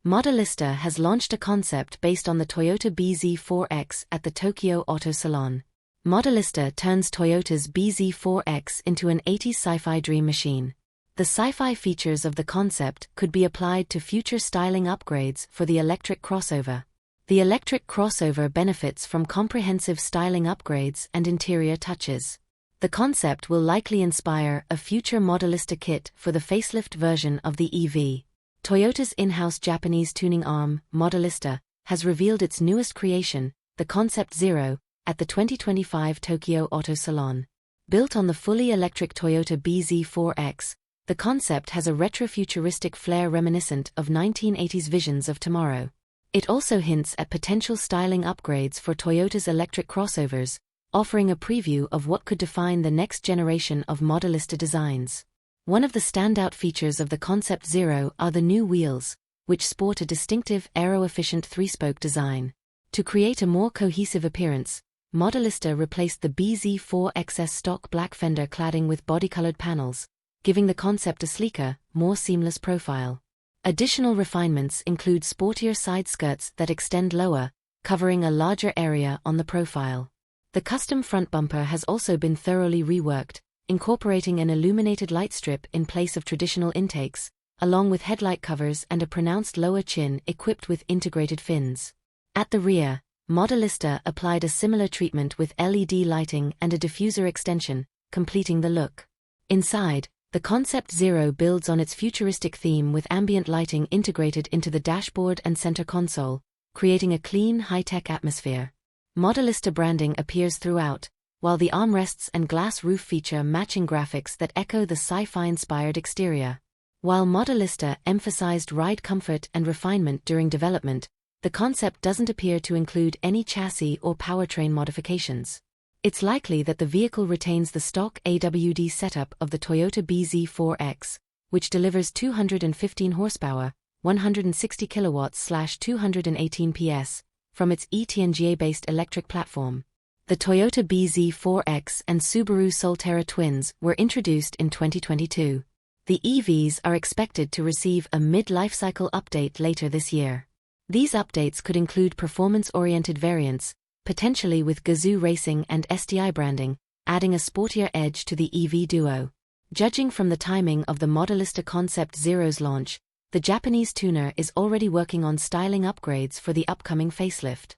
Modellista has launched a concept based on the Toyota bZ4x at the Tokyo Auto Salon. Modellista turns Toyota's bZ4x into an 80s sci-fi dream machine. The sci-fi features of the concept could be applied to future styling upgrades for the electric crossover. The electric crossover benefits from comprehensive styling upgrades and interior touches. The concept will likely inspire a future Modellista kit for the facelift version of the EV. Toyota's in-house Japanese tuning arm, Modellista, has revealed its newest creation, the Concept Zero, at the 2025 Tokyo Auto Salon. Built on the fully electric Toyota bZ4x, the concept has a retro-futuristic flair reminiscent of 1980s visions of tomorrow. It also hints at potential styling upgrades for Toyota's electric crossovers, offering a preview of what could define the next generation of Modellista designs. One of the standout features of the Concept Zero are the new wheels, which sport a distinctive aero-efficient three-spoke design. To create a more cohesive appearance, Modellista replaced the bZ4x's stock black fender cladding with body-colored panels, giving the concept a sleeker, more seamless profile. Additional refinements include sportier side skirts that extend lower, covering a larger area on the profile. The custom front bumper has also been thoroughly reworked, incorporating an illuminated light strip in place of traditional intakes, along with headlight covers and a pronounced lower chin equipped with integrated fins. At the rear, Modellista applied a similar treatment with LED lighting and a diffuser extension, completing the look. Inside, the Concept Zero builds on its futuristic theme with ambient lighting integrated into the dashboard and center console, creating a clean, high-tech atmosphere. Modellista branding appears throughout, while the armrests and glass roof feature matching graphics that echo the sci-fi-inspired exterior. While Modellista emphasized ride comfort and refinement during development, the concept doesn't appear to include any chassis or powertrain modifications. It's likely that the vehicle retains the stock AWD setup of the Toyota bZ4x, which delivers 215 horsepower, 160 kilowatts/218 PS, from its eTNGA-based electric platform. The Toyota bZ4x and Subaru Solterra twins were introduced in 2022. The EVs are expected to receive a mid-lifecycle update later this year. These updates could include performance-oriented variants, potentially with Gazoo Racing and STI branding, adding a sportier edge to the EV duo. Judging from the timing of the Modellista Concept Zero's launch, the Japanese tuner is already working on styling upgrades for the upcoming facelift.